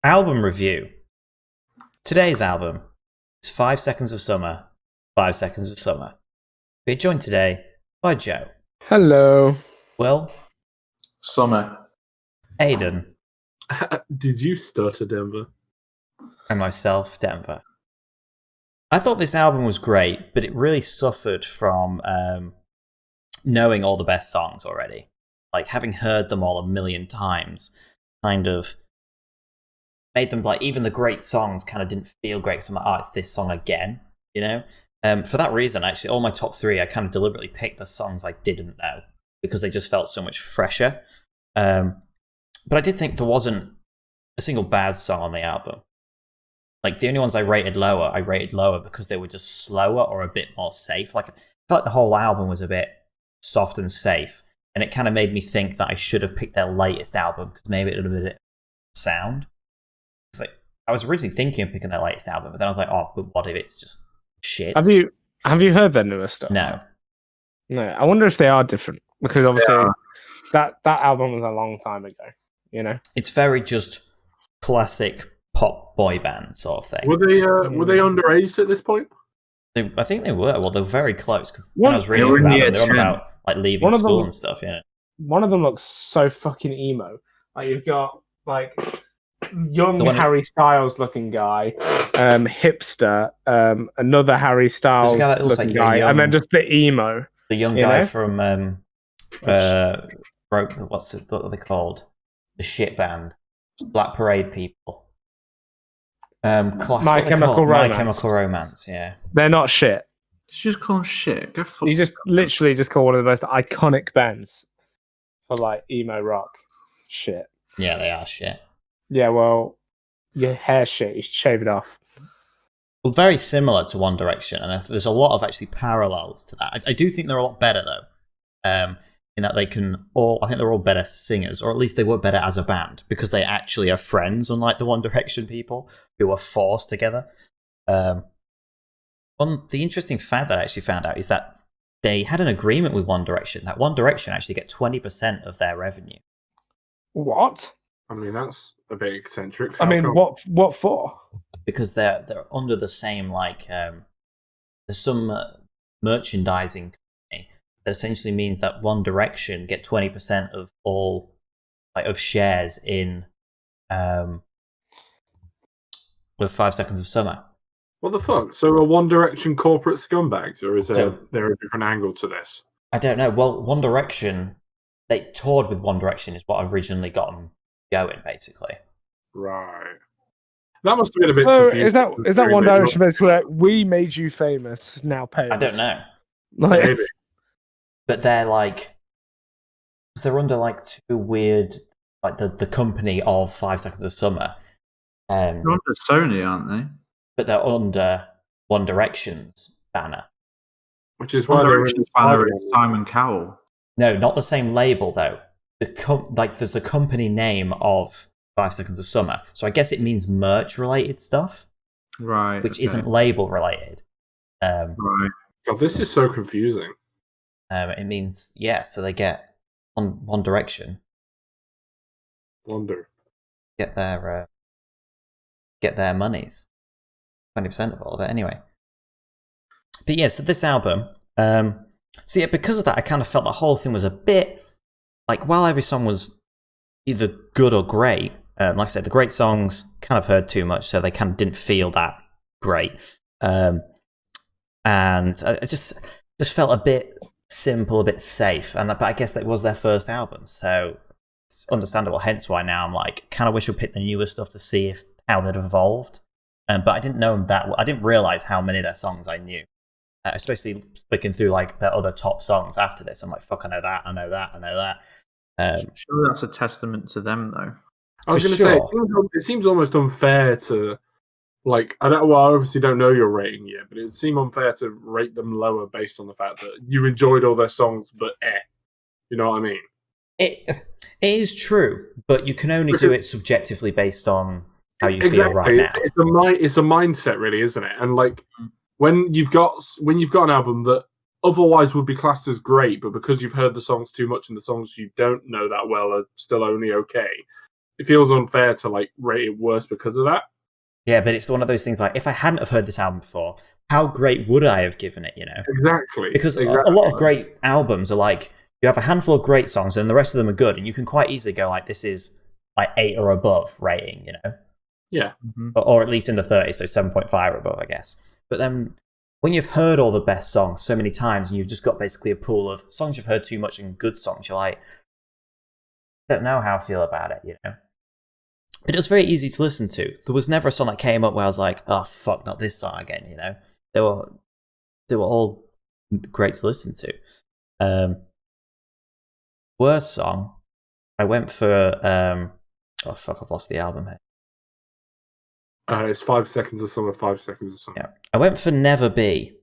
Album review. Today's album is 5 Seconds of Summer, 5 Seconds of Summer. We're joined today by Joe. Hello. Will. Summer. Aidan. Did you stutter, Denver? And myself, Denver. I thought this album was great, but it really suffered from knowing all the best songs already. Like, having heard them all a million times kind of made them, like, even the great songs kind of didn't feel great, because I'm like, it's this song again, you know? For that reason, actually, all my top three, I kind of deliberately picked the songs I didn't know, because they just felt so much fresher. But I did think there wasn't a single bad song on the album. Like, the only ones I rated lower because they were just slower or a bit more safe. Like, I felt like the whole album was a bit soft and safe, and it kind of made me think that I should have picked their latest album, because maybe it would have been a bit sound. It's like, I was originally thinking of picking their latest album, but then I was like, but what if it's just shit? Have you heard their newest stuff? No. I wonder if they are different, because obviously that album was a long time ago. You know, it's very just classic pop boy band sort of thing. Were they underage at this point? I think they were. Well, they were very close, because when I was reading about them, they were on about like leaving school and stuff. Yeah. One of them looks so fucking emo. Like, you've got like young Harry Styles looking guy, hipster, another Harry Styles looking guy, and then just the emo. The young guy from what are they called? The shit band, Black Parade people. My Chemical Romance. My Chemical Romance, yeah. They're not shit. Did you just call them shit? Go fuck. You just literally just call one of the most iconic bands for like emo rock shit. Yeah, they are shit. Yeah, well, your hair shit. You should shave it off. Well, very similar to One Direction, and there's a lot of actually parallels to that. I do think they're a lot better though, in that I think they're all better singers, or at least they were better as a band, because they actually are friends, unlike the One Direction people who were forced together. The interesting fact that I actually found out is that they had an agreement with One Direction, that One Direction actually get 20% of their revenue. What? I mean, that's a bit eccentric. What for? Because they're under the same, like, there's some merchandising company that essentially means that One Direction get 20% of all, like, of shares in with 5 Seconds of Summer. What the fuck? So are One Direction corporate scumbags, or is there a different angle to this? I don't know. Well, One Direction, they toured with One Direction is what originally got them going, basically. Right. That must have been a bit confusing. Is that One Direction basically like, we made you famous, now pay us? I don't know. Maybe. But they're like, they're under like two weird, like the company of 5 Seconds of Summer. They're under Sony, aren't they? But they're under One Direction's banner. Which is why One Direction's banner is Simon Cowell. No, not the same label though. There's the company name of 5 Seconds of Summer, so I guess it means merch related stuff, right? Which isn't label related. Right. God, this is so confusing. It means so they get on One Direction. Wonder. Get their monies. 20% of all of it, anyway. But yeah, so this album, because of that, I kind of felt the whole thing was a bit like, while every song was either good or great. Like I said, the great songs kind of heard too much, so they kind of didn't feel that great. And I just felt a bit simple, a bit safe. But I guess that was their first album, so it's understandable. Hence why now I'm like, kind of wish we picked the newer stuff to see how they'd evolved. But I didn't know that. I didn't realize how many of their songs I knew, especially flicking through like their other top songs after this. I'm like, fuck, I know that, I know that, I know that. Sure, that's a testament to them, though. I was going to say, it seems almost unfair to, like, I obviously don't know your rating yet, but it seemed unfair to rate them lower based on the fact that you enjoyed all their songs, but you know what I mean? It is true, but you can only do it subjectively based on how you feel right now. It's a mindset, really, isn't it? And like, when you've got an album that otherwise would be classed as great, but because you've heard the songs too much and the songs you don't know that well are still only okay, it feels unfair to like rate it worse because of that. Yeah, but it's one of those things like, if I hadn't have heard this album before, how great would I have given it, you know? Exactly. Because a lot of great albums are like, you have a handful of great songs and the rest of them are good, and you can quite easily go like, this is like 8 or above rating, you know? Yeah. Or at least in the 30s, so 7.5 or above, I guess. But then when you've heard all the best songs so many times and you've just got basically a pool of songs you've heard too much and good songs, you're like, I don't know how I feel about it, you know? But it was very easy to listen to. There was never a song that came up where I was like, oh, fuck, not this song again, you know? They were all great to listen to. Worst song, I went for, oh, fuck, I've lost the album here. It's 5 Seconds of Summer, 5 Seconds of Summer. Yeah. I went for Never Be.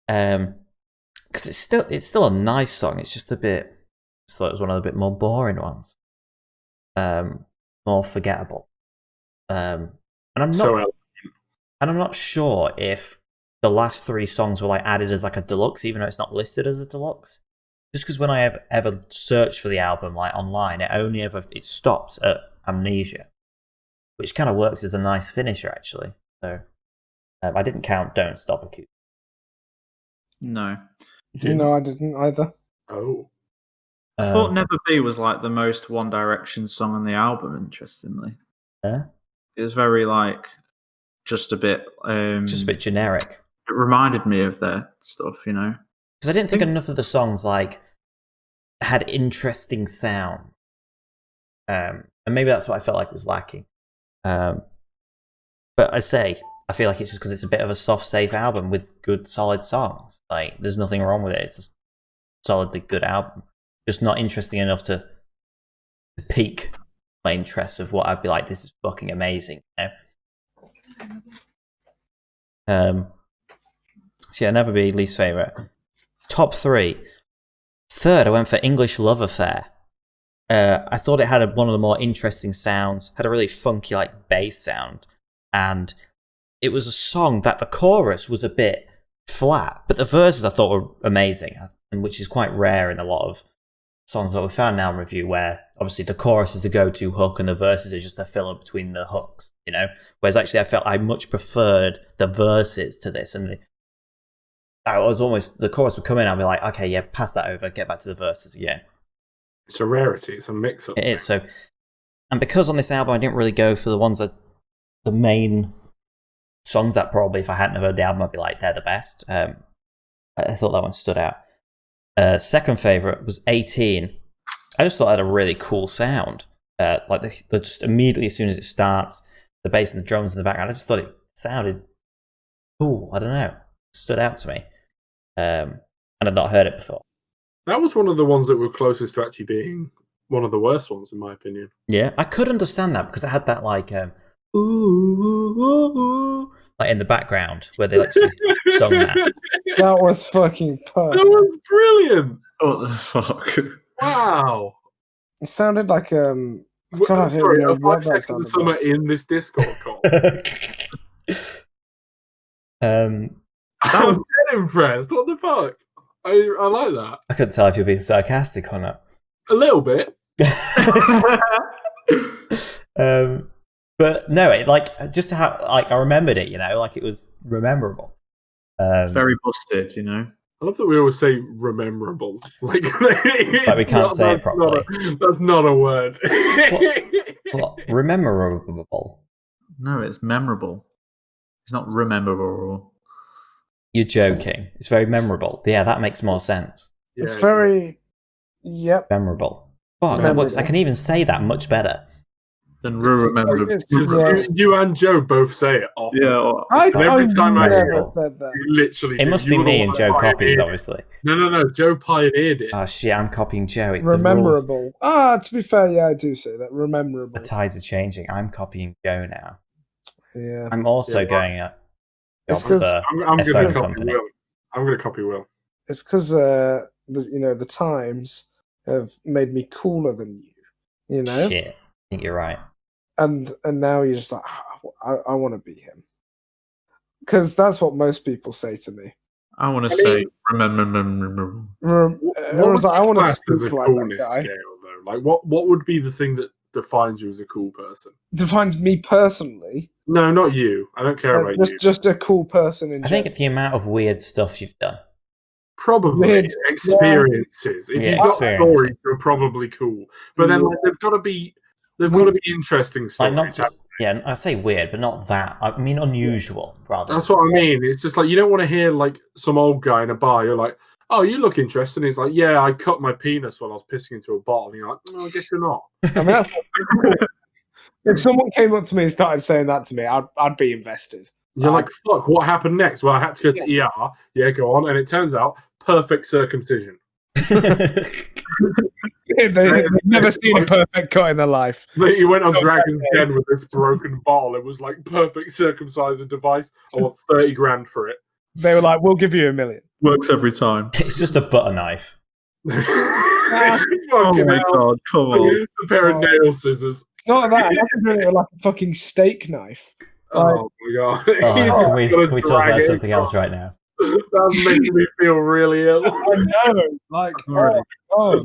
Because it's still a nice song. It's just a bit, it was one of the bit more boring ones. More forgettable. And I'm not sure if the last 3 songs were like added as like a deluxe, even though it's not listed as a deluxe. Just because when I have ever searched for the album like online, it stops at Amnesia, which kind of works as a nice finisher actually. So I didn't count Don't Stop Acoustic. No. No, I didn't either. Oh. I thought Never Be was like the most One Direction song on the album, interestingly. Yeah? It was very like just a bit generic. It reminded me of their stuff, you know. Because I didn't think enough of the songs like had interesting sound. And maybe that's what I felt like was lacking. But I feel like it's just because it's a bit of a soft, safe album with good, solid songs. Like, there's nothing wrong with it. It's a solidly good album. Just not interesting enough to pique my interest of what I'd be like, this is fucking amazing. You know? So yeah, Never Be, least favourite. Top 3. Third, I went for English Love Affair. I thought it had one of the more interesting sounds, had a really funky like bass sound, and it was a song that the chorus was a bit flat, but the verses I thought were amazing, and which is quite rare in a lot of songs that we found now in review, where obviously the chorus is the go-to hook and the verses are just a filler between the hooks, you know? Whereas actually I felt I much preferred the verses to this, and the chorus would come in, I'd be like, okay, yeah, pass that over, get back to the verses again. It's a rarity, it's a mix-up. It is, so... And because on this album I didn't really go for the main songs that probably, if I hadn't heard the album, I'd be like, they're the best. I thought that one stood out. Second favourite was 18. I just thought it had a really cool sound. Like, just immediately as soon as it starts, the bass and the drums in the background, I just thought it sounded cool. I don't know. It stood out to me. And I'd not heard it before. That was one of the ones that were closest to actually being one of the worst ones, in my opinion. Yeah, I could understand that because it had that like ooh, ooh, ooh, like in the background where they actually sung that. That was fucking perfect. That was brilliant. What the fuck? Wow. It sounded like I'm sorry, 5 Seconds of Summer in this Discord call. I'm dead impressed. What the fuck? I like that. I couldn't tell if you're being sarcastic or not. A little bit. But no, it like just how like I remembered it, you know, like it was rememberable. Very busted, you know. I love that we always say "rememberable," like we can't say it properly. That's not a word. What? Rememberable? No, it's memorable. It's not rememberable. You're joking. It's very memorable. Yeah, that makes more sense. Yeah, it's very, yep. Memorable. Fuck, that works. I can even say that much better. Than rememberable. You and Joe both say it often. Yeah. Every time I hear it, said that. you literally it must be me and Joe copies, obviously. No. Joe pioneered it. Oh shit, I'm copying Joe. Rememberable. To be fair, yeah, I do say that. Rememberable. The tides are changing. I'm copying Joe now. Yeah. I'm also going up. It's because I'm going to copy Will. I'm going to copy Will. It's because the times have made me cooler than you. You know. Shit, I think you're right. And now you're just like, I want to be him, because that's what most people say to me. I want to say remember. What would I want to as a speak like coolness that guy. scale, though? Like, what would be the thing that defines you as a cool person? Defines me personally? No, not you. I don't care about you. Just a cool person in I think the amount of weird stuff you've done. Probably Weird, experiences. If you've got stories, you're probably cool. But then they've got to be interesting stories. Yeah, I say weird, but not that. I mean unusual, rather. That's what I mean. It's just like you don't want to hear like some old guy in a bar. You're like, oh, you look interesting. He's like, yeah, I cut my penis while I was pissing into a bottle. And you're like, I guess you're not. I mean, if someone came up to me and started saying that to me, I'd be invested. You're like, fuck, what happened next? Well, I had to go to ER. Yeah, go on. And it turns out, perfect circumcision. They've never seen a perfect cut in their life. He went on Dragon's Den with this broken bottle. It was like perfect circumciser device. I want 30 grand for it. They were like, we'll give you $1 million. Works every time. It's just a butter knife. Oh my god, come on. It's a pair of nail scissors. It's not that. That's doing it with like a fucking steak knife. Oh my god. Can we talk about something else right now? That's making me feel really ill. I know. Like, All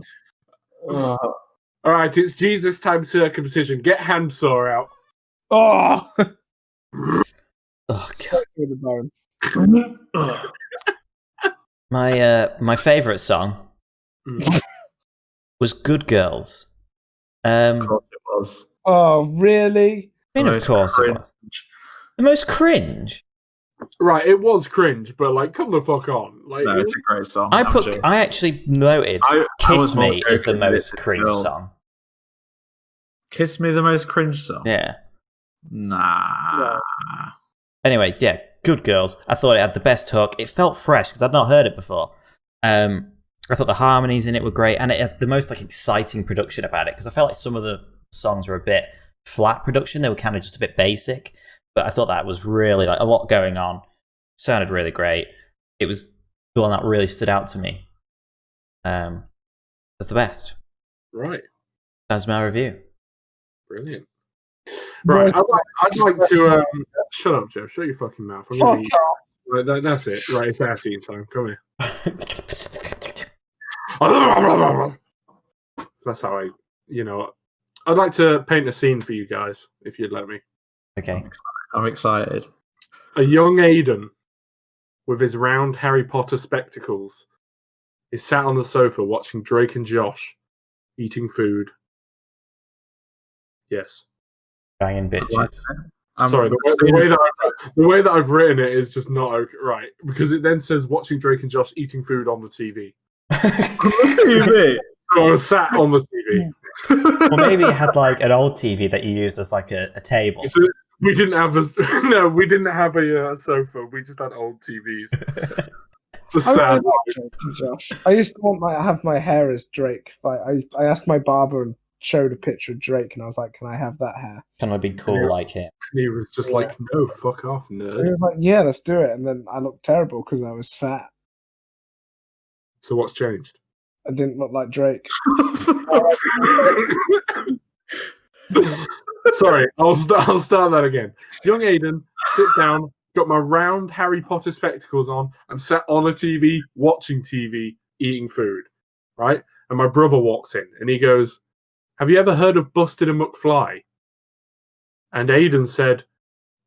right, it's Jesus time circumcision. Get handsaw out. Oh, God. My favourite song was "Good Girls." Of course it was. Oh, really? I mean, of course it was. The most cringe. Right, it was cringe, but like, come the fuck on. Like, no, it's a great song. I actually noted "Kiss Me" is the most cringe song. Kiss Me, the most cringe song? Yeah. Nah. Anyway, yeah, Good Girls. I thought it had the best hook. It felt fresh because I'd not heard it before. I thought the harmonies in it were great, and it had the most like exciting production about it because I felt like some of the songs were a bit flat production. They were kind of just a bit basic, but I thought that was really like a lot going on. Sounded really great. It was the one that really stood out to me. As the best. Right. That's my review. Brilliant. Right, I'd like to shut up, Joe. Shut your fucking mouth. That's it. Right, it's our team time. Come here. That's how I'd like to paint a scene for you guys, if you'd let me. Okay. I'm excited. A young Aidan, with his round Harry Potter spectacles, is sat on the sofa watching Drake and Josh eating food. Yes. Banging bitches. Sorry, the way that I've written it is just not okay, right, because it then says watching Drake and Josh eating food on the TV. TV. So I was sat on the TV. Well, maybe it had like an old TV that you used as like a table. So we didn't have a sofa. We just had old TVs. It's a sad. Josh. I used to want have my hair as Drake. Like I asked my barber and showed a picture of Drake, and I was like, "Can I have that hair? Can I be cool like him?" And he was just like, "No, fuck off, nerd." And he was like, "Yeah, let's do it." And then I looked terrible because I was fat. So what's changed? I didn't look like Drake. Sorry, I'll start that again. Young Aidan, sit down. Got my round Harry Potter spectacles on. I'm sat on a TV, watching TV, eating food. Right, and my brother walks in, and he goes, "Have you ever heard of Busted a McFly?" And Aidan said,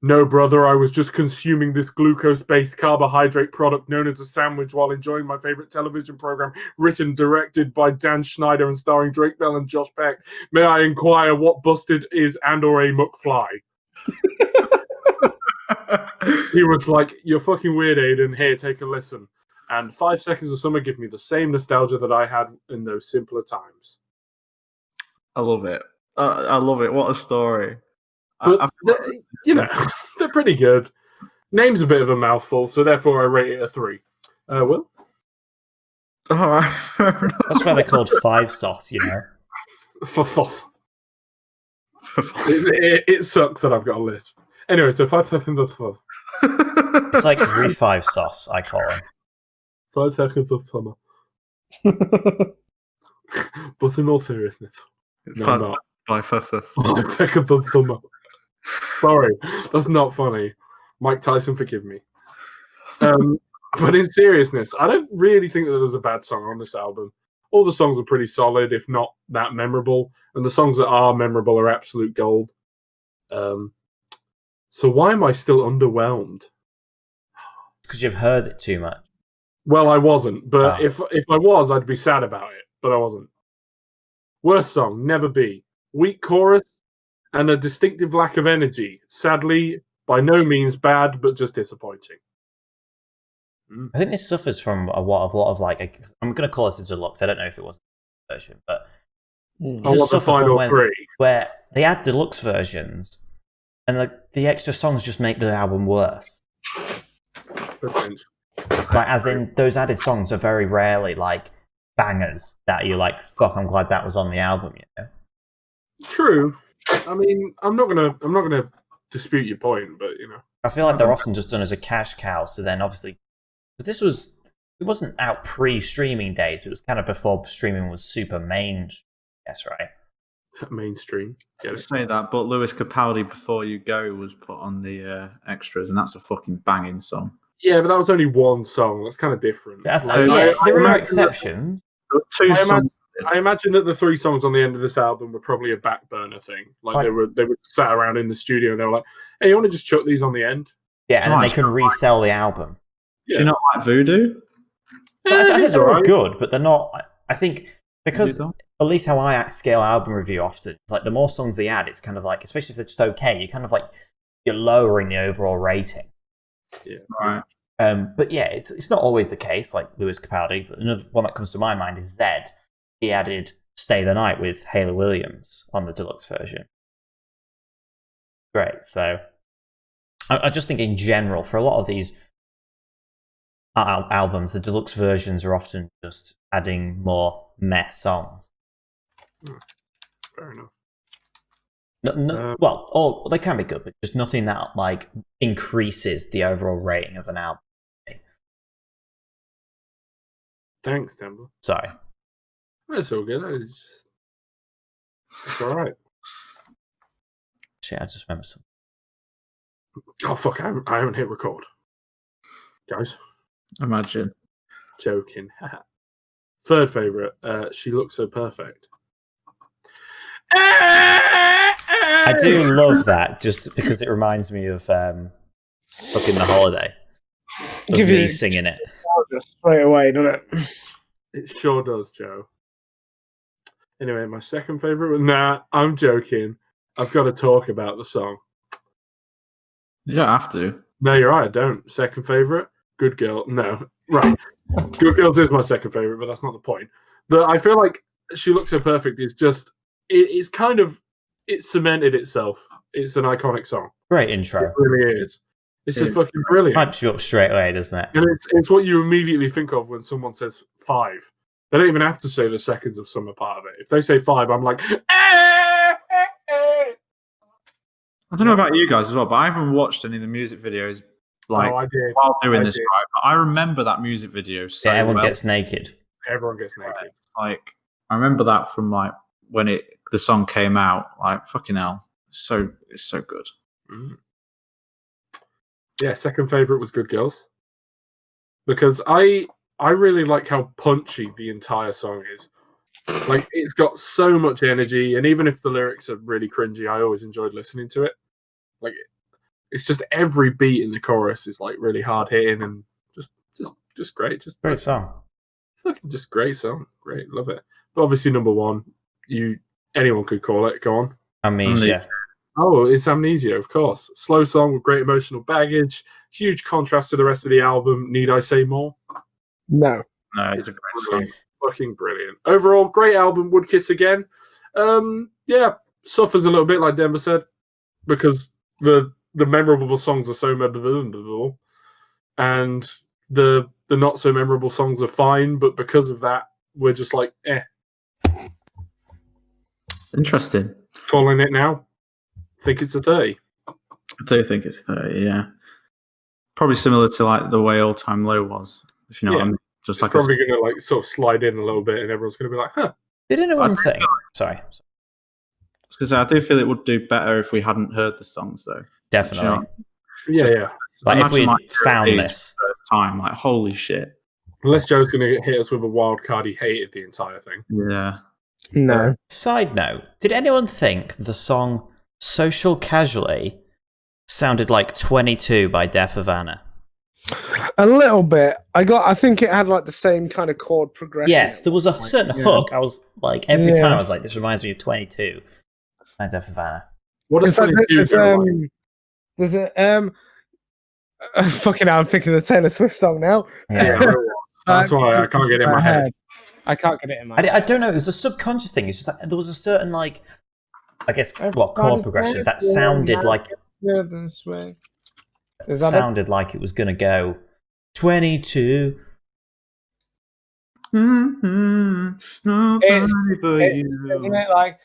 "No, brother, I was just consuming this glucose-based carbohydrate product known as a sandwich while enjoying my favorite television program, written, directed by Dan Schneider and starring Drake Bell and Josh Peck. May I inquire what Busted is and or a McFly?" He was like, "You're fucking weird, Aidan. Here, take a listen." And 5 Seconds of Summer give me the same nostalgia that I had in those simpler times. I love it. I love it. What a story. But, they're pretty good. Name's a bit of a mouthful, so therefore I rate it a 3. Will? All right. That's why they're called 5 sauce, you know. It sucks that I've got a lisp. Anyway, so 5 seconds of summer. It's like 3-5 sauce, I call it. 5 seconds of summer. But in all seriousness. No, I'm not. 5 seconds of summer. Sorry, that's not funny. Mike Tyson, forgive me. But in seriousness, I don't really think that there's a bad song on this album. all the songs are pretty solid, if not that memorable. And the songs that are memorable are absolute gold. So why am I still underwhelmed? Because you've heard it too much. Well, I wasn't, but if I was, I'd be sad about it. But I wasn't. Worst song, Never Be. Weak chorus and a distinctive lack of energy. Sadly, by no means bad, but just disappointing. I think this suffers from a lot of like, I'm going to call this a deluxe. I don't know if it was a version, but I want the final three. Where they add deluxe versions, and the extra songs just make the album worse. Like, as in, those added songs are very rarely like bangers that you're like, fuck, I'm glad that was on the album, you know? True. I mean, I'm not gonna dispute your point, but you know, I feel like they're often just done as a cash cow. So then, obviously, because it wasn't out pre-streaming days. It was kind of before streaming was super mainstream. Yes, right. Mainstream. I say that, but Lewis Capaldi, Before You Go, was put on the extras, and that's a fucking banging song. Yeah, but that was only one song. That's kind of different. There are exceptions. I imagine that the 3 songs on the end of this album were probably a back burner thing. Like they were sat around in the studio and they were like, "Hey, you want to just chuck these on the end?" Yeah, and then they can resell the album. Do you not like Voodoo? I think they're all good, but they're not. I think because at least how I scale album review often, it's like the more songs they add, it's kind of like, especially if they're just okay, you kind of like you're lowering the overall rating. Yeah, right. But yeah, it's not always the case. Like Lewis Capaldi, another one that comes to my mind is Zed. He added "Stay the Night" with Hayley Williams on the deluxe version. Great. So I just think in general, for a lot of these albums, the deluxe versions are often just adding more meh songs. Fair enough. Well, they can be good, but just nothing that like increases the overall rating of an album. Thanks, Denver. Sorry. That's all good. It's all right. Shit, I just remember something. Oh fuck! I haven't hit record, guys. Imagine. Joking. Third favorite. She Looks So Perfect. I do love that, just because it reminds me of fucking The Holiday. Of me singing it straight away, doesn't it? It sure does, Joe. Anyway, my second favorite. Nah, I'm joking. I've got to talk about the song. You don't have to. No, you're right. I don't. Second favorite. Good Girl. No, right. Good Girls is my second favorite, but that's not the point. I feel like She Looks So Perfect is just. It's kind of. It's cemented itself. It's an iconic song. Great intro. It really is. It's just fucking brilliant. Hypes you up straight away, doesn't it? And it's what you immediately think of when someone says 5. They don't even have to say the seconds of summer part of it. If they say 5, I'm like, I don't know about you guys as well, but I haven't watched any of the music videos while doing this. Right? But I remember that music video. So everyone gets naked. Everyone gets naked. Like I remember that from like when the song came out. Like fucking hell, it's so good. Mm. Yeah, second favorite was Good Girls because I really like how punchy the entire song is. Like, it's got so much energy, and even if the lyrics are really cringy, I always enjoyed listening to it. Like, it's just every beat in the chorus is like really hard hitting and just great. Just great song. Fucking just great song. Great, love it. But obviously, number one, anyone could call it. Go on. Amnesia. Oh, it's Amnesia, of course. Slow song with great emotional baggage. Huge contrast to the rest of the album. Need I say more? No, it's a great song. Fucking brilliant. Overall, great album. Would kiss again. Yeah, suffers a little bit, like Denver said, because the memorable songs are so memorable, and the not so memorable songs are fine. But because of that, we're just like, Interesting. Calling it now. Think it's a 30. I do think it's 30. Yeah, probably similar to like the way All Time Low was. If you know what I mean. Just it's like probably going to like sort of slide in a little bit, and everyone's going to be like, "Huh." Did anyone think? Sorry. Because I do feel it would do better if we hadn't heard the songs, though. Definitely. Yeah. Like if we found this time, like holy shit. Unless Joe's going to hit us with a wild card, he hated the entire thing. Yeah. No. Side note, did anyone think the song Social Casually sounded like 22 by Def Havana? A little bit. I think it had like the same kind of chord progression. Yes, there was a certain hook. I was like, every time I was like, this reminds me of 22 by Def Havana. What does 22 do? There's a fucking hell, I'm thinking of the Taylor Swift song now. Yeah. That's why I can't get it in my head. I can't get it in my head. I don't know. It was a subconscious thing. It's just that there was a certain, like, I guess, chord progression that sounded like. This way. It sounded like it was going to go 22. Nobody but you. Isn't it like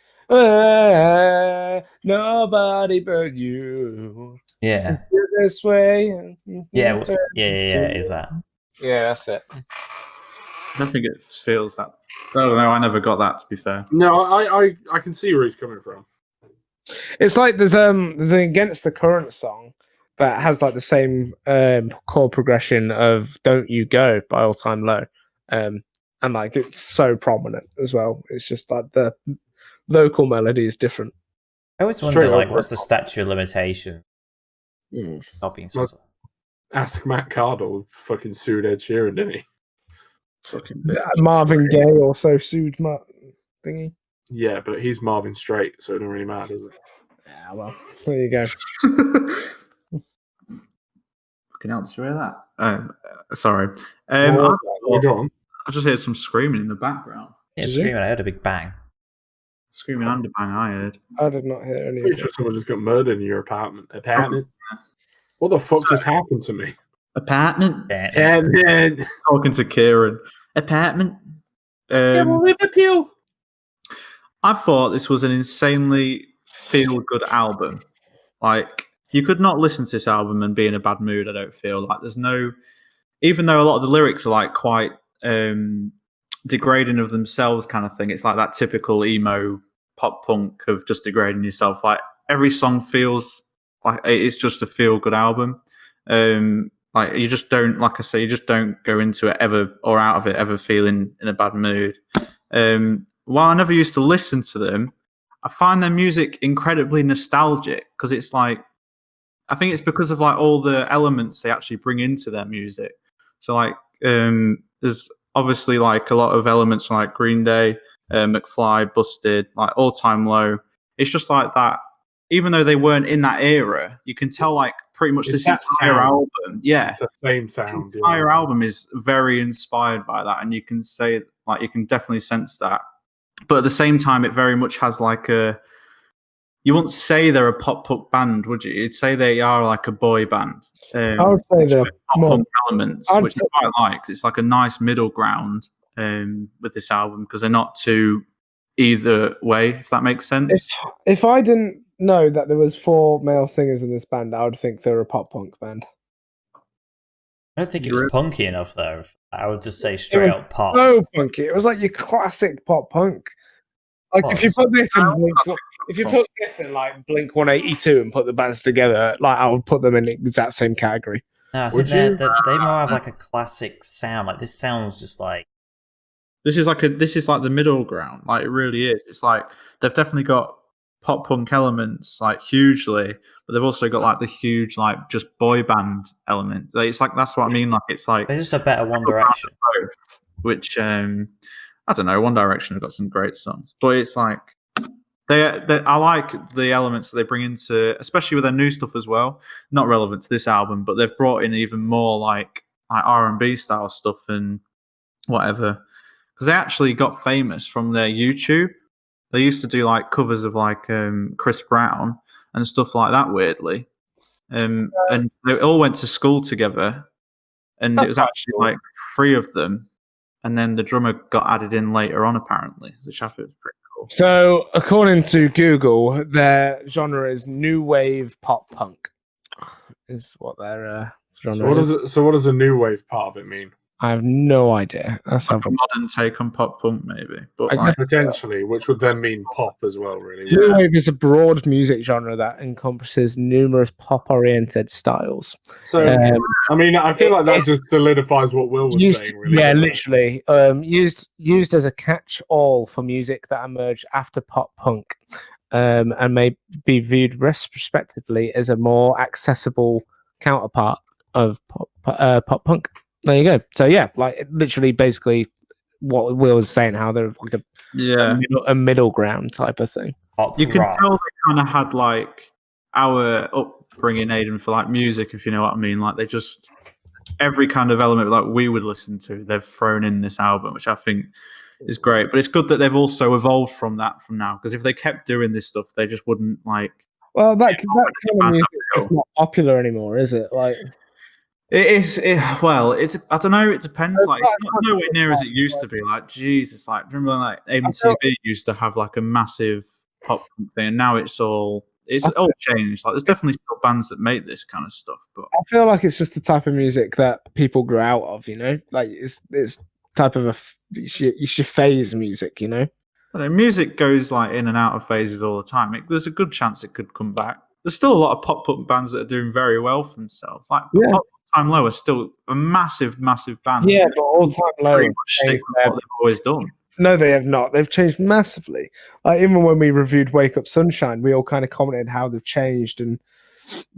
nobody but you? Yeah. This way. Yeah. Is that? Yeah, that's it. I don't think it feels that. I don't know. I never got that. To be fair. No, I can see where he's coming from. It's like there's an Against the Current song that has like the same chord progression of "Don't You Go" by All Time Low, and like it's so prominent as well. It's just like the vocal melody is different. I always wonder, like, what's the statute of limitation? Copying songs. Ask Matt Cardle. Fucking sued Ed Sheeran, didn't he? Fucking Marvin Gaye also sued thingy. Yeah, but he's Marvin Straight, so it doesn't really matter, does it? Yeah, well, there you go. Fucking hell, did you hear that? Sorry. Go on. I just heard some screaming in the background. Yeah, screaming. I heard a big bang. Screaming and a bang, I heard. I did not hear any. Pretty sure someone just got murdered in your apartment. What the fuck just happened to me? Apartment. Apartment. Talking to Kieran. Apartment. Liverpool. I thought this was an insanely feel-good album. Like, you could not listen to this album and be in a bad mood, I don't feel. Like, there's no... Even though a lot of the lyrics are, like, quite degrading of themselves kind of thing, it's like that typical emo pop punk of just degrading yourself. Like, every song feels like it's just a feel-good album. Like, you just don't... Like I say, you just don't go into it ever, or out of it ever feeling in a bad mood. While I never used to listen to them, I find their music incredibly nostalgic because it's like, I think it's because of like all the elements they actually bring into their music. So like, there's obviously like a lot of elements from like Green Day, McFly, Busted, like All Time Low. It's just like that. Even though they weren't in that era, you can tell like pretty much this entire album. Yeah, it's the same sound. The entire album is very inspired by that, and you can say like you can definitely sense that. But at the same time, it very much has like a... You wouldn't say they're a pop-punk band, would you? You'd say they are like a boy band. I would say they're pop-punk elements, which I quite like. It's like a nice middle ground with this album because they're not too either way, if that makes sense. If I didn't know that there was 4 male singers in this band, I would think they're a pop-punk band. I don't think it was punky enough, though. I would just say straight up pop. So punky. It was like your classic pop punk. Like if you put this in like Blink 182 and put the bands together, like I would put them in the exact same category. No, I think they more have like a classic sound. Like this sounds just like this is like the middle ground. Like it really is. It's like they've definitely got pop punk elements like hugely, but they've also got like the huge like just boy band element. Like, it's like that's what I mean. Like it's like they're just a better One Direction, which I don't know. One Direction have got some great songs, but it's like I like the elements that they bring into, especially with their new stuff as well. Not relevant to this album, but they've brought in even more like R&B style stuff and whatever. Because they actually got famous from their YouTube. They used to do like covers of like Chris Brown and stuff like that. Weirdly, and they all went to school together, and it was actually like 3 of them. And then the drummer got added in later on, apparently, which I thought was pretty cool. So, according to Google, their genre is new wave pop punk. Is what their genre is. So what does the new wave part of it mean? I have no idea. That's like a modern take on pop punk, maybe. But like, potentially, which would then mean pop as well, really. New wave is a broad music genre that encompasses numerous pop-oriented styles. So, I mean, I feel like that just solidifies what Will was saying, really. Yeah, literally. Used as a catch-all for music that emerged after pop punk, and may be viewed retrospectively as a more accessible counterpart of pop punk. There you go. So yeah, like literally, basically, what Will was saying, how they're like a middle ground type of thing. You can tell they kind of had like our upbringing, Aidan, for like music, if you know what I mean. Like they just every kind of element like we would listen to, they've thrown in this album, which I think is great. But it's good that they've also evolved from that from now, because if they kept doing this stuff, they just wouldn't like. Well, that kind of music is not popular anymore, is it? Like. It is. Well, it's. I don't know. It depends. Like, it's not nowhere near as it used to be. Like, Jesus. Like, remember, like MTV used to have like a massive pop thing, and now it's all changed. Like, there's definitely still bands that make this kind of stuff, but I feel like it's just the type of music that people grow out of. You know, like it's type of it's your phase music. You know, music goes like in and out of phases all the time. There's a good chance it could come back. There's still a lot of pop punk bands that are doing very well for themselves. Like, All Time Low are still a massive band. Yeah, but All Time Low pretty much stick with what they've always done. No, they have not. They've changed massively. Like, even when we reviewed Wake Up Sunshine, we all kind of commented how they've changed and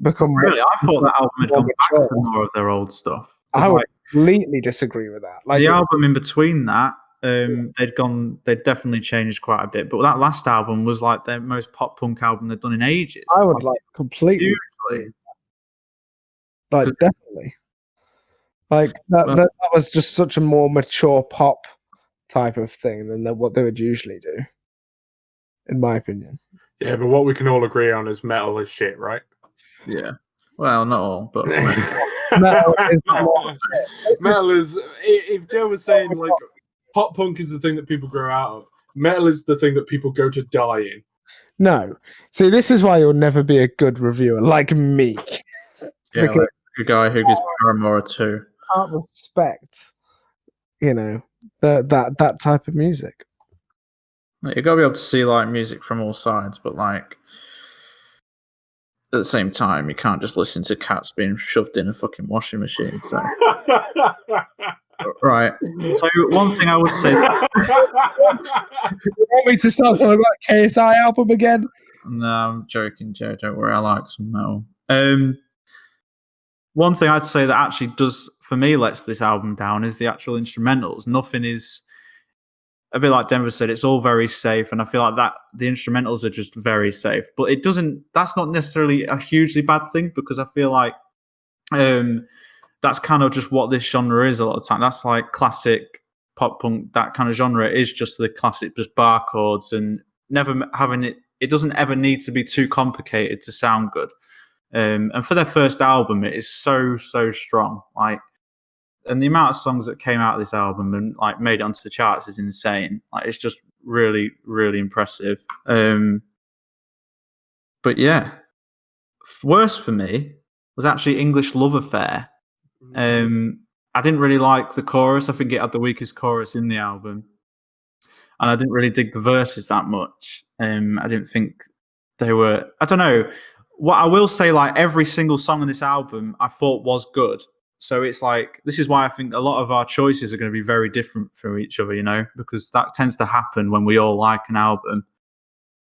become. Really, I thought that album had gone back to more of their old stuff. I would completely disagree with that. Like the album in between that, they'd definitely changed quite a bit. But that last album was like their most pop punk album they've done in ages. I would like completely. Seriously. Like definitely, like that was just such a more mature pop type of thing than what they would usually do, in my opinion. Yeah, but what we can all agree on is metal is shit, right? Yeah. Well, not all, but metal is. If Joe was saying like pop punk is the thing that people grow out of, metal is the thing that people go to die in. No, see, this is why you'll never be a good reviewer like me. Yeah, like a guy who gives Paramore a 2. Can't respect, that type of music. You gotta be able to see like music from all sides, but like at the same time, you can't just listen to cats being shoved in a fucking washing machine. So. Right. So one thing I would say. You want me to start talking about KSI album again? No, I'm joking, Joe. Don't worry. I like some metal. One thing I'd say that actually does, for me, lets this album down is the actual instrumentals. Nothing is, a bit like Denver said, it's all very safe, and I feel like that the instrumentals are just very safe. But it doesn't. That's not necessarily a hugely bad thing, because I feel like that's kind of just what this genre is a lot of the time. That's like classic pop punk, that kind of genre is just the classic, just bar chords and never having it. It doesn't ever need to be too complicated to sound good. And for their first album, it is so strong. Like, and the amount of songs that came out of this album and like made it onto the charts is insane. Like, it's just really impressive. But yeah, worse for me was actually English Love Affair. I didn't really like the chorus. I think it had the weakest chorus in the album, and I didn't really dig the verses that much. I didn't think they were. I don't know. What I will say, like every single song on this album, I thought was good. So it's like, this is why I think a lot of our choices are going to be very different from each other, because that tends to happen when we all like an album,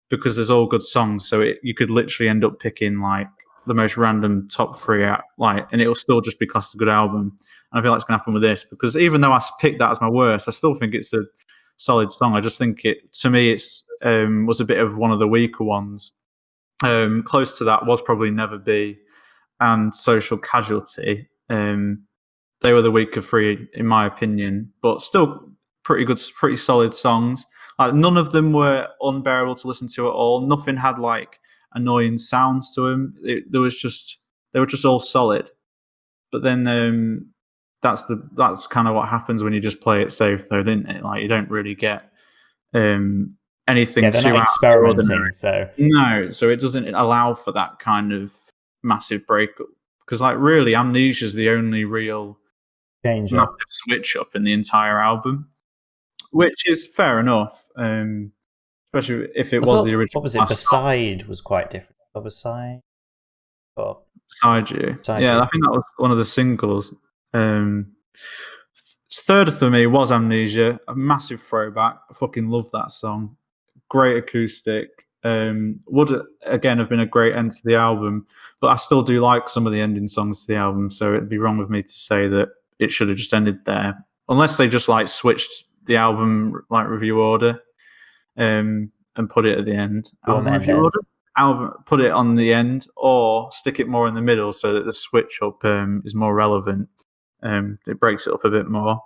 because there's all good songs. So you could literally end up picking like the most random top 3 out, like, and it'll still just be classed a good album. And I feel like it's going to happen with this, because even though I picked that as my worst, I still think it's a solid song. I just think to me, it's was a bit of one of the weaker ones. Close to that was probably Never Be and Social Casualty. They were the weaker 3 in my opinion, but still pretty good, pretty solid songs. Like, none of them were unbearable to listen to at all. Nothing had like annoying sounds to them. They were just all solid. But then that's kind of what happens when you just play it safe, though, didn't it? Like, you don't really get anything they're too not experimenting, so no, so it doesn't allow for that kind of massive breakup. Because like really, Amnesia is the only real change massive switch up in the entire album, which is fair enough. Especially if it was the original. What was it? Beside was quite different. What was Beside? Or Beside You. Beside Yeah, You. I think that was one of the singles. Third for me was Amnesia, a massive throwback. I fucking love that song. Great acoustic. Would again have been a great end to the album, but I still do like some of the ending songs to the album, so it'd be wrong of me to say that it should have just ended there, unless they just like switched the album like review order, and put it at the end. Album review order. Album, put it on the end, or stick it more in the middle so that the switch up is more relevant. It breaks it up a bit more.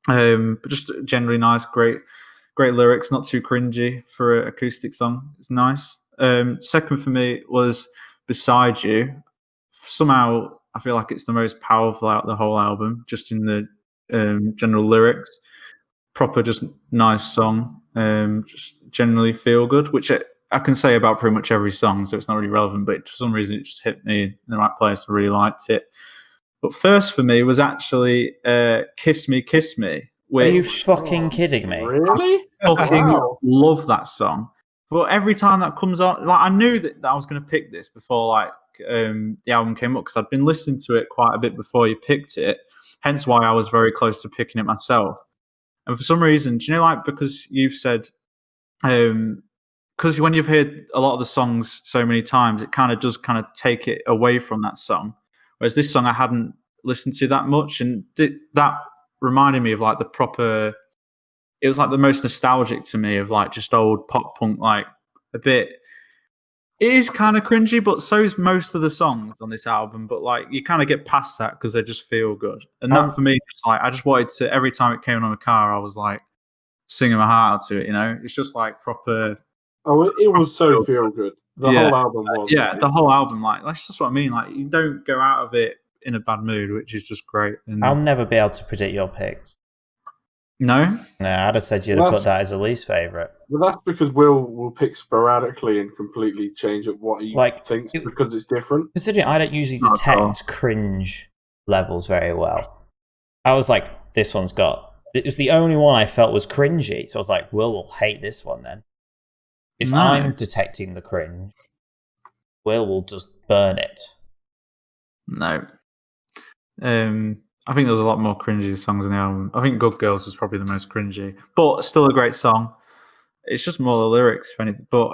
But just generally nice, great lyrics, not too cringy for an acoustic song. It's nice. Second for me was Beside You. Somehow I feel like it's the most powerful out of the whole album, just in the general lyrics. Proper, just nice song. Just generally feel good, which I can say about pretty much every song, so it's not really relevant, but for some reason it just hit me in the right place. I really liked it. But first for me was actually Kiss Me, Kiss Me. Are you fucking kidding me? Really? I fucking love that song. But every time that comes on, like I knew that I was going to pick this before like the album came up, because I'd been listening to it quite a bit before you picked it, hence why I was very close to picking it myself. And for some reason, do you know, like, because you've said, because when you've heard a lot of the songs so many times, it kind of does kind of take it away from that song. Whereas this song I hadn't listened to that much, and that reminded me of like the proper. It was like the most nostalgic to me of like just old pop punk, like a bit. It is kind of cringy, but so is most of the songs on this album. But like you kind of get past that because they just feel good. And that for me, just like I just wanted to, every time it came on the car, I was like singing my heart out to it. You know, it's just like proper. Oh, it was so feel good. The whole album was. Yeah, the whole album. Like that's just what I mean. Like you don't go out of it in a bad mood, which is just great. And I'll never be able to predict your picks. No, I'd have said you'd have put that as a least favourite. Well, that's because will pick sporadically and completely change up what he thinks because it's different. Considering I don't usually detect cringe levels very well, I was like, this one's got. It was the only one I felt was cringy, so I was like, Will hate this one then. If I'm detecting the cringe, will just burn it. No. I think there's a lot more cringy songs in the album. I think Good Girls was probably the most cringy, but still a great song. It's just more the lyrics, if anything. But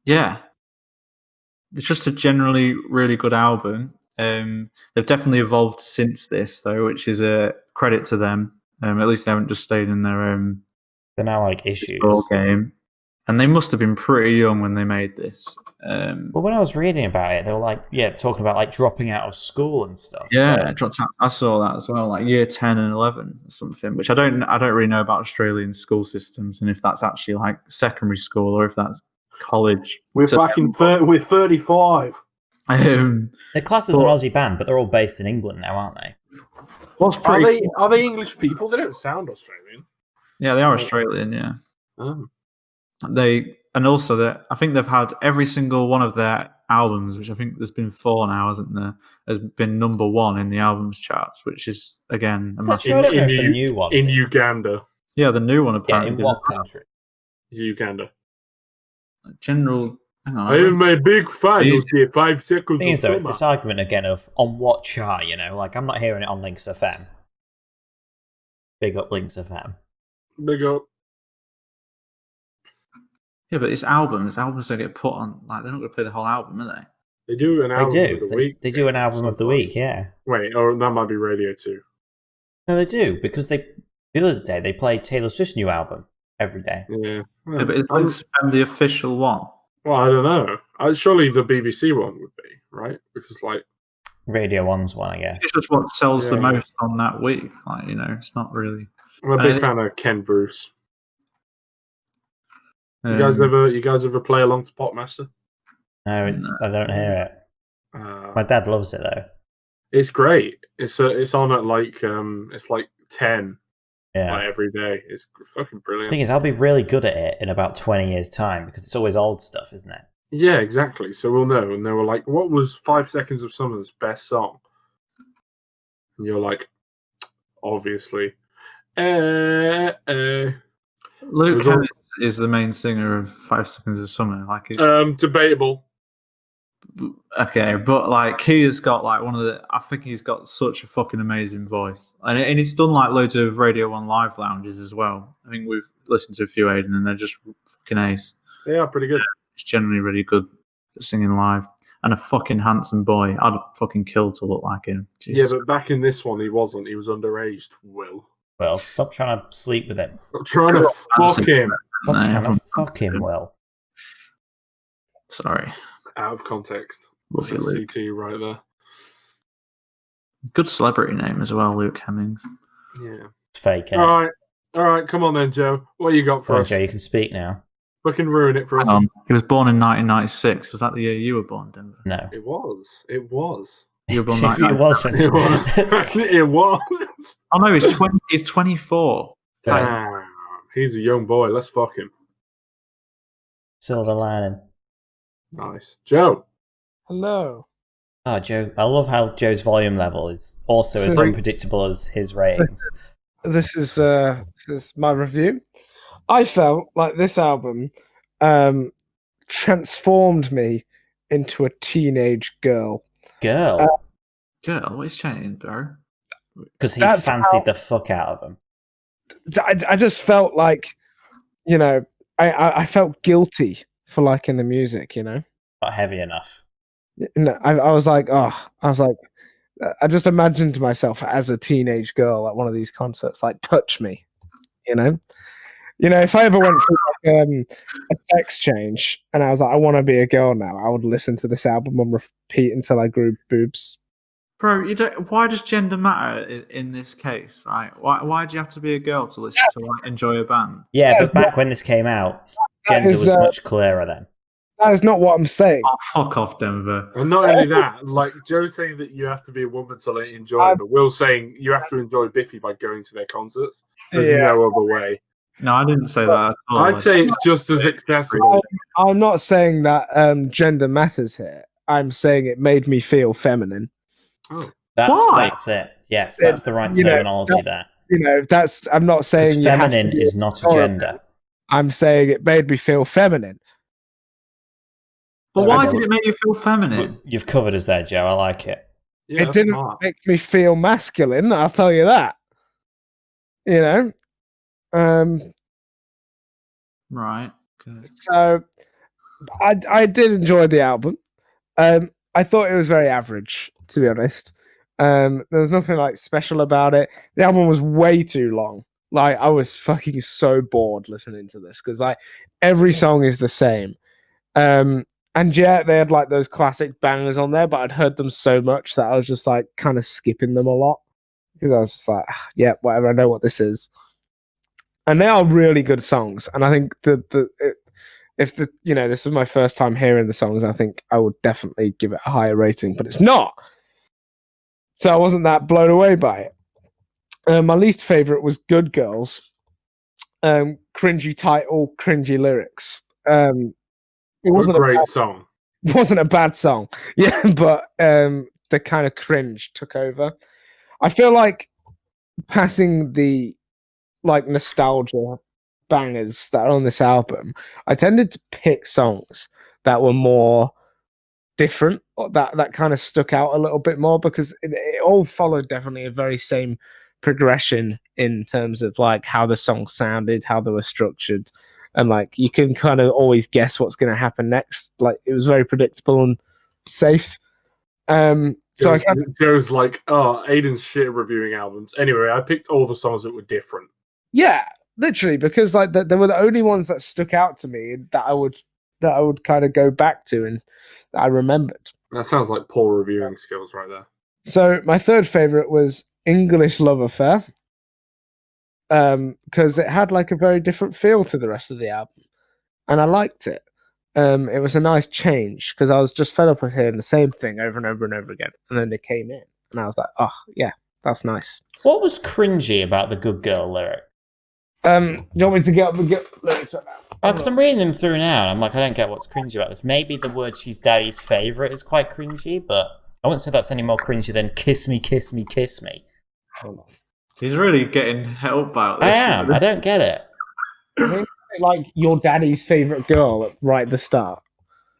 yeah, it's just a generally really good album. They've definitely evolved since this, though, which is a credit to them. At least they haven't just stayed in their they're now like issues game. And they must have been pretty young when they made this. Well, when I was reading about it, they were like, talking about like dropping out of school and stuff. Yeah, dropped out. I saw that as well, like year 10 and 11 or something. Which I don't really know about Australian school systems and if that's actually like secondary school or if that's college. We're 35. They're classed as an Aussie band, but they're all based in England now, aren't they? Are they English people? They don't sound Australian. Yeah, they are Australian. Yeah. Oh. I think they've had every single one of their albums, which I think there's been 4 now, hasn't there? Has been number 1 in the albums charts, which is again I don't know if the new one in Uganda. Yeah, the new one apparently. Yeah, in what country? Uganda. General. Hang on, I have my big final day, 5 seconds. The thing is, though, it's this argument again of on what chart, you know? Like, I'm not hearing it on Links FM. Big up Links FM. Big up. Yeah, but it's albums. Albums don't get put on. Like, they're not going to play the whole album, are they? They do an album of the week. They do an album of the week, yeah. Wait, or that might be Radio 2. No, they do, because the other day they played Taylor Swift's new album every day. Yeah. Yeah, but is Links FM the official one? Well, I don't know. Surely the BBC one would be, right? Because, like... Radio 1's one, I guess. It's just what sells the most on that week. Like, you know, it's not really... I'm a big fan of Ken Bruce. You guys ever play along to Popmaster? No, I don't hear it. My dad loves it though. It's great. It's on at like 10. Yeah, like every day. It's fucking brilliant. The thing is, I'll be really good at it in about 20 years' time because it's always old stuff, isn't it? Yeah, exactly. So we'll know. And they were like, "What was 5 Seconds of Summer's best song?" And you're like, obviously. Luke Hemmings is the main singer of 5 Seconds of Summer. Like, debatable. Okay, but like he's got like I think he's got such a fucking amazing voice, and it's done like loads of Radio 1 live lounges as well. I think we've listened to a few Aidan, and they're just fucking ace. They are pretty good. He's generally really good at singing live, and a fucking handsome boy. I'd fucking kill to look like him. Jesus. Yeah, but back in this one, he wasn't. He was underaged. Will. Well, stop trying to sleep with him. Stop trying to fuck him. Stop trying to fuck him, Will. Sorry. Out of context. Love you, Luke. CT right there. Good celebrity name as well, Luke Hemmings. Yeah. It's fake, isn't All right, come on then, Joe. What you got for us? Joe, you can speak now. Fucking ruin it for us. He was born in 1996. Was that the year you were born, Denver? No. It was. You were born It wasn't. It was. It was. Oh no, he's 20. He's 24. Damn. He's a young boy. Let's fuck him. Silver lining. Nice. Joe. Hello. Oh, Joe. I love how Joe's volume level is also as unpredictable as his ratings. This is my review. I felt like this album transformed me into a teenage girl. Girl? Girl? What is changing, bro? Because he fancied the fuck out of him. I just felt like, I felt guilty for liking the music, Not heavy enough. No, I was like, I just imagined myself as a teenage girl at one of these concerts, like, touch me, if I ever went through a sex change and I was like, I want to be a girl now, I would listen to this album on repeat until I grew boobs. Bro, why does gender matter in this case? Like, why do you have to be a girl to listen to enjoy a band? Yeah, but back when this came out, gender was much clearer then. That is not what I'm saying. Oh, fuck off, Denver. And not only that, like Joe's saying that you have to be a woman to enjoy it, but Will's saying you have to enjoy Biffy by going to their concerts. There's no other way. No, I didn't say that at all. I'd say it's just as accessible. I'm not saying that gender matters here. I'm saying it made me feel feminine. Oh. That's it. Yes, that's the right terminology there. I'm not saying feminine is not a gender. I'm saying it made me feel feminine. But why did it make you feel feminine? You've covered us there, Joe. I like it. Yeah, it didn't make me feel masculine, I'll tell you that. Right. Good. So I did enjoy the album. I thought it was very average, to be honest. There was nothing like special about it. The album was way too long. Like, I was fucking so bored listening to this because like every song is the same. And yeah, they had like those classic bangers on there, but I'd heard them so much that I was just like kind of skipping them a lot because I was just like, yeah, whatever, I know what this is. And they are really good songs. And I think if this was my first time hearing the songs, I think I would definitely give it a higher rating, but it's not. So I wasn't that blown away by it. My least favorite was Good Girls. Cringy title, cringy lyrics. It wasn't a great song. It wasn't a bad song. Yeah, but the kind of cringe took over. I feel like passing the like nostalgia bangers that are on this album, I tended to pick songs that were more different, or that kind of stuck out a little bit more because it all followed definitely a very same progression in terms of like how the songs sounded, how they were structured, and like you can kind of always guess what's going to happen next. Like it was very predictable and safe. So Joe's like, oh, Aidan's shit reviewing albums. Anyway, I picked all the songs that were different. Yeah, literally, because like they were the only ones that stuck out to me that I would kind of go back to and that I remembered. That sounds like poor reviewing skills right there. So my third favorite was English Love Affair, because it had like a very different feel to the rest of the album, and I liked it. It was a nice change because I was just fed up with hearing the same thing over and over and over again, and then they came in, and I was like, oh yeah, that's nice. What was cringy about the Good Girl lyric? You want me to get lyrics right now? Because I'm reading them through now, and I'm like, I don't get what's cringy about this. Maybe the word "she's daddy's favorite" is quite cringy, but I wouldn't say that's any more cringy than "kiss me, kiss me, kiss me." Hold on. He's really getting help out this. I am. I don't get it. I think like your daddy's favorite girl right at the start.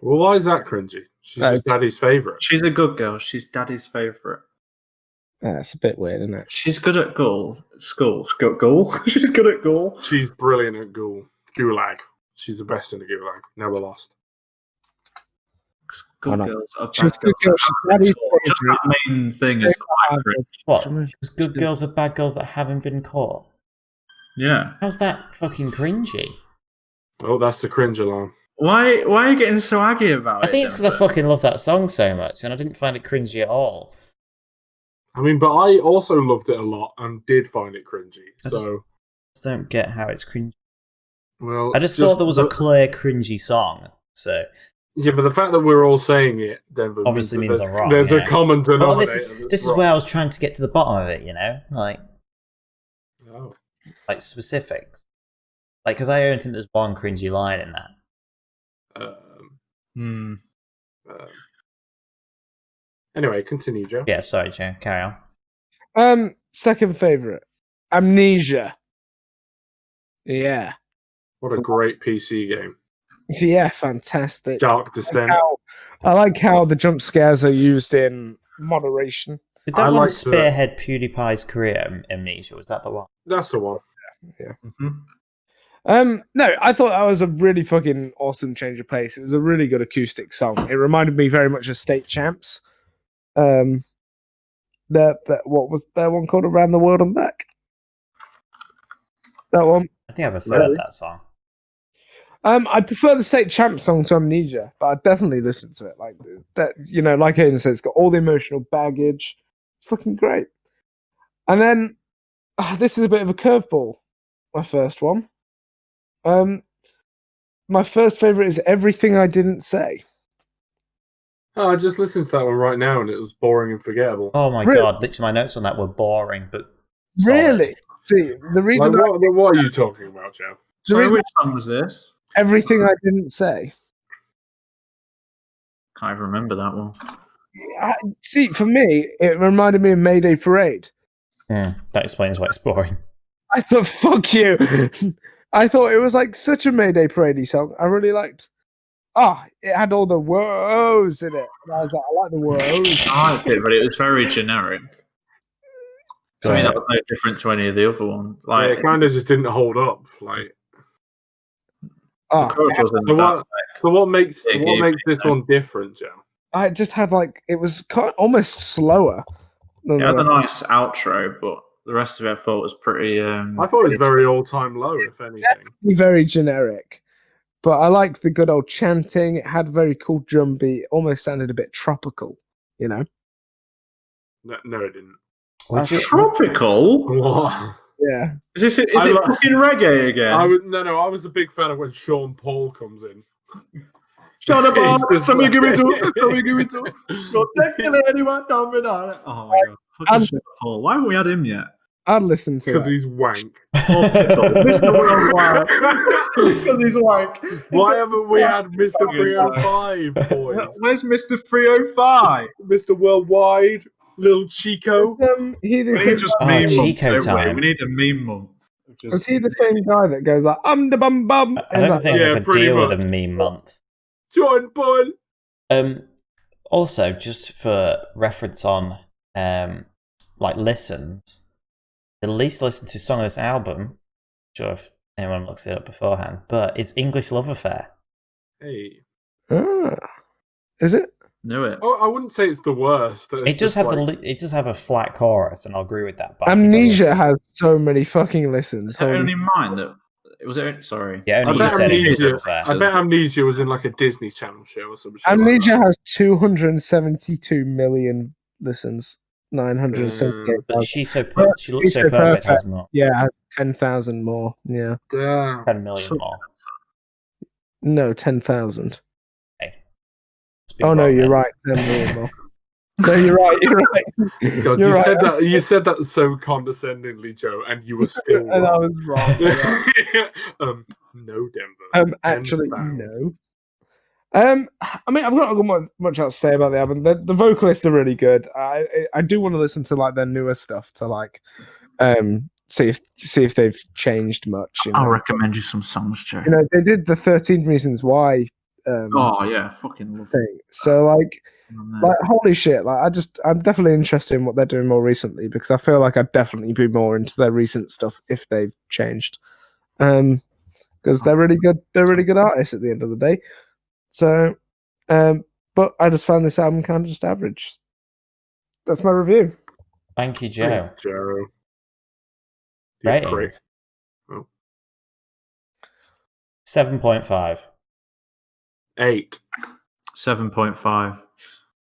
Well, why is that cringy? She's just daddy's favorite. She's a good girl. She's daddy's favorite. That's a bit weird, isn't it? She's good at school. Ghoul. She's good at Ghoul. She's brilliant at Gulag. She's the best in the Gulag. Never lost. Good girls are bad She's good girl. She's daddy's Just that main thing is quite cringe. What? Because good girls are bad girls that haven't been caught. Yeah. How's that fucking cringy? Oh, that's the cringe alarm. Why are you getting so aggy about it? I think it's because I fucking love that song so much, and I didn't find it cringy at all. I mean, but I also loved it a lot and did find it cringy. I just don't get how it's cringy. Well, I just thought there was a clear cringy song. So yeah, but the fact that we're all saying it, Denver, obviously means I'm wrong. There's a common denominator. Well, this is where I was trying to get to the bottom of it. You know, like specifics. Like, because I only think there's one cringy line in that. Anyway, continue, Joe. Yeah, sorry, Joe. Carry on. Second favorite, Amnesia. Yeah. What a great PC game. Yeah, fantastic. Dark Descent. I like how the jump scares are used in moderation. Did that one spearhead PewDiePie's career, Amnesia? Was that the one? That's the one. Yeah. No, I thought that was a really fucking awesome change of pace. It was a really good acoustic song. It reminded me very much of State Champs. What was that one called? Around the World and Back? That one? I think I preferred that song. I prefer the State Champs song to Amnesia, but I definitely listen to it. Like that, like Aidan said, it's got all the emotional baggage. It's fucking great. And then this is a bit of a curveball. My first one. My first favorite is Everything I Didn't Say. Oh, I just listened to that one right now and it was boring and forgettable. Oh my god, literally my notes on that were boring, but solid. Really? See, the reason what are you talking about, Joe? Sorry, which song was this? Everything I Didn't Say. Can't even remember that one. See, for me, it reminded me of Mayday Parade. That explains why it's boring. I thought, fuck you. I thought it was like such a Mayday Parade song. I really liked. It had all the woahs in it. And I was like, I like the woahs. I liked it, but it was very generic. To me, that was no different to any of the other ones. Like, it kind of just didn't hold up. Like, so what makes this one different, Joe? I just had it was almost slower. It had a nice outro, but the rest of it I thought was pretty. I thought it was very all-time low, if anything. Very generic, but I liked the good old chanting. It had a very cool drum beat. It almost sounded a bit tropical, No, it didn't. Tropical? What? Yeah. Is it fucking reggae again? I was a big fan of when Sean Paul comes in. Shut up, somebody give it to him. Somebody give it to him. Go take it, anyone, don't be on it. Oh my god. Fucking Sean Paul. Why haven't we had him yet? I'd listen to it. Because he's wank. Mr. Worldwide. Because he's wank. Why haven't we had Mr. 305, boys? Where's Mr. 305? Mr. Worldwide, Little Chico. We need Chico time. We need a meme month. Is he the same guy that goes like, the bum bum? I don't think I could deal with a meme month. John Paul. Also, just for reference on listens, the least listened to song of this album, I'm sure if anyone looks it up beforehand, but it's English Love Affair. Hey. Is it? Knew it. Oh, I wouldn't say it's the worst. It does have a flat chorus, and I'll agree with that. But Amnesia has so many fucking listens. I only mind that it was. Sorry. Yeah, only I bet Amnesia was in like a Disney Channel show or some shit. Amnesia has 272 million listens. 978. But she looks so perfect. Has more. Yeah, 10,000 more. Yeah. 10 million more. No, 10,000. Hey. Oh no, you're right. 10 million more. No, you're right. You're right. God, you said that so condescendingly, Joe, and you were still wrong. And I was wrong. No, Denver. Actually, no. I mean, I've not got much else to say about the album. The vocalists are really good. I do want to listen to like their newer stuff to like see if they've changed much. I'll recommend you some songs, Joe. They did the 13 Reasons Why. Oh yeah, fucking love thing. So like holy shit! Like I'm definitely interested in what they're doing more recently because I feel like I'd definitely be more into their recent stuff if they've changed. Because they're really good. They're really good artists at the end of the day. So, but I just found this album kind of just average. That's my review. Thank you, Joe. Thanks, Joe. Ratings. 7.5. 8. 7.5.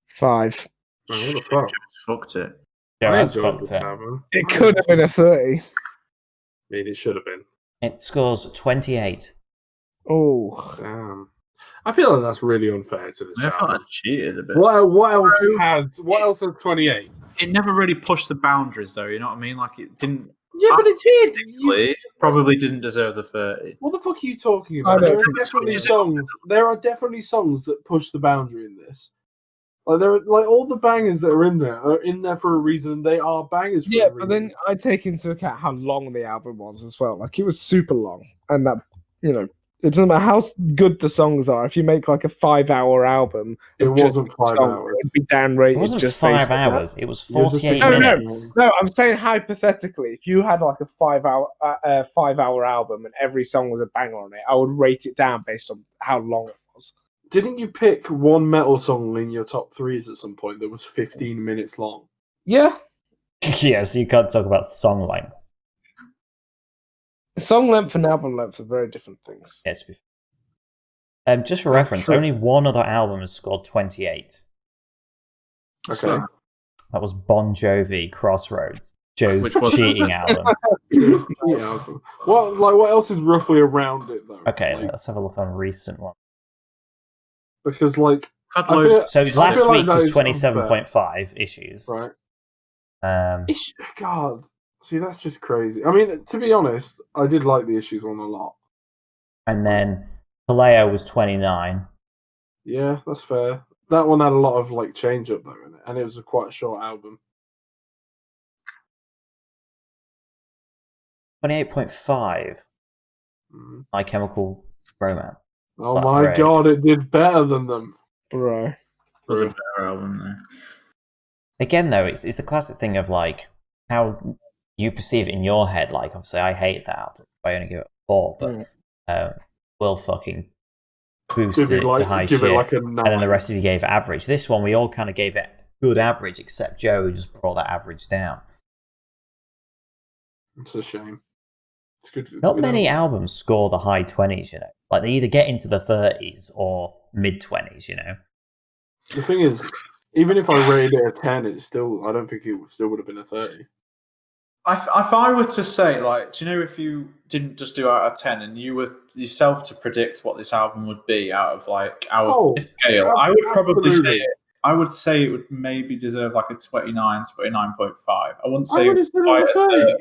5. Oh, what the fuck? Fucked it. Joe has fucked it. It could have been a 30. I mean, it should have been. It scores 28. Oh, damn! I feel like that's really unfair to this album. I feel like I cheated a bit. What else has 28? It never really pushed the boundaries, though. You know what I mean? Like it didn't. Yeah, but it did. Probably didn't deserve the 30. What the fuck are you talking about? There are definitely songs that push the boundary in this. Like all the bangers that are in there for a reason. They are bangers. For a reason. But then I take into account how long the album was as well. Like it was super long, and that it doesn't matter how good the songs are. If you make like a 5-hour album, it wasn't 5 hours. It'd be downrated. It wasn't just 5 hours. It was 48 minutes. No, I'm saying hypothetically, if you had like a 5-hour album and every song was a banger on it, I would rate it down based on how long it was. Didn't you pick one metal song in your top 3s at some point that was 15 minutes long? Yeah. Yes, you can't talk about song length. Song length and album length are very different things. Yes. Just for reference, only one other album has scored 28. Okay. That was Bon Jovi Crossroads, Joe's cheating album. What else is roughly around it though? Okay, let's have a look on recent one. Because last week was 27.5 issues. Right. God. See, that's just crazy. I mean, to be honest, I did like the Issues one a lot. And then Kaleo was 29. Yeah, that's fair. That one had a lot of change up though in it, and it was quite a short album. 28.5. My Chemical Romance. Oh my god, it did better than them. Right. It was a better album there. Again, though, it's the classic thing of how you perceive it in your head. Obviously, I hate that album. I only give it 4, but Will fucking boosted it to high shit, and then the rest of you gave it average. This one, we all kind of gave it good average, except Joe, who just brought that average down. It's a shame. It's good. Not many albums score the high 20s, they either get into the 30s or mid 20s, The thing is, even if I rated it a 10, I don't think it still would have been a 30. If I were to say, do you know if you didn't just do out of 10 and you were yourself to predict what this album would be out of our scale, I would probably say it. I would say it would maybe deserve a 29, 29.5. I wouldn't say it was quite a 30.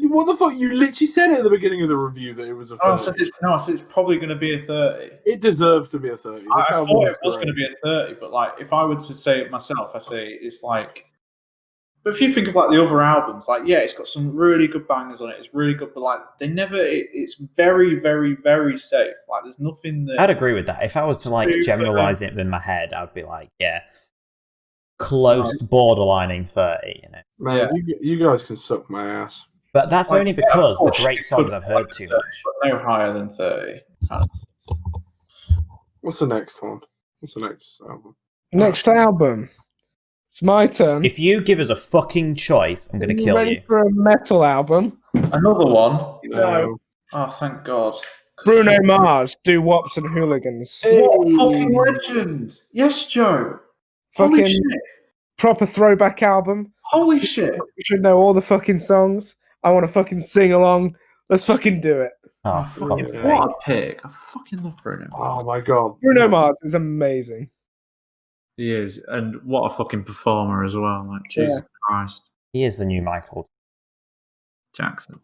What the fuck? You literally said it at the beginning of the review that it was a 30. I said it's probably going to be a 30. It deserves to be a 30. I thought it was going to be a 30, but if I were to say it myself, I say it's But if you think of the other albums, it's got some really good bangers on it. It's really good, but they never. It's very, very, very safe. There's nothing that. I'd agree with that. If I was to generalize it in my head, I'd be close to borderlining 30. Man, you guys can suck my ass. But that's only because the great songs I've heard too much. But no higher than 30. What's the next one? What's the next album? Next album. It's my turn. If you give us a fucking choice, I'm going to kill you. Ready for a metal album? Another one? No. Oh, thank God. Bruno Mars, Do Wops and Hooligans. Hey. What fucking legend! Yes, Joe. Holy shit. Proper throwback album. Holy shit. You should know all the fucking songs. I want to fucking sing along. Let's fucking do it. Oh, fuck's sake. What a pick. I fucking love Bruno Mars. Oh my God. Bruno Mars is amazing. He is. And what a fucking performer as well. Jesus Christ. He is the new Michael Jackson.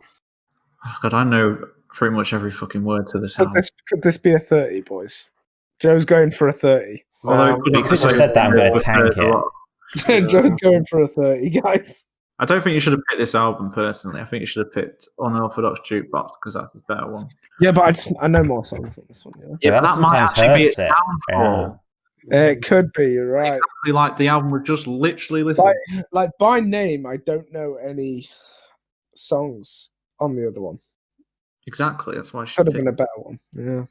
Oh, God, I know pretty much every fucking word to this album. Could this be a 30, boys? Joe's going for a 30. Although because you said that, I'm going to tank it. Joe's going for a 30, guys. I don't think you should have picked this album personally. I think you should have picked Unorthodox Jukebox because that's the better one. Yeah, but I know more songs on this one. Yeah, but that might actually be its downfall. It could be, you're right. Exactly like the album we've just literally listened. Like by name, I don't know any songs on the other one. Exactly, that's why it should have been a better one. Yeah,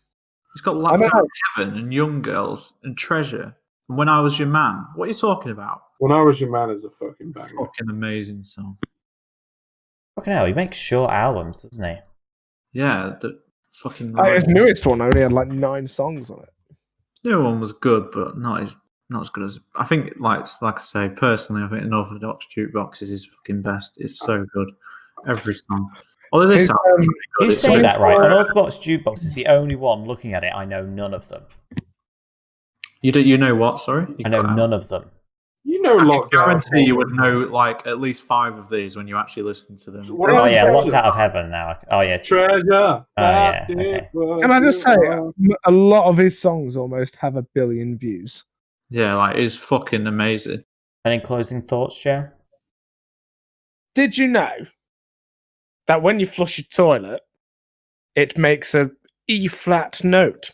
it's got Lapped Out of Heaven and Young Girls and Treasure and When I Was Your Man. What are you talking about? When I Was Your Man is a fucking banger. Fucking amazing song. Fucking hell, he makes short albums, doesn't he? Yeah, the fucking. His newest one only had like 9 songs on it. The new one was good, but not as good as. I think, like I say, personally, I think Unorthodox Jukebox is his fucking best. It's so good, every song. Although this album's really good. You say that right. Unorthodox Jukebox is the only one. Looking at it, I know none of them. You know what? Sorry, I know none of them. You know, I guarantee you would know like at least 5 of these when you actually listen to them. Oh yeah, Locked Out of Heaven now. Oh yeah, Treasure. Yeah. Okay. Can I just say, a lot of his songs almost have 1 billion views. Yeah, like it's fucking amazing. Any closing thoughts, Joe? Did you know that when you flush your toilet, it makes a E flat note?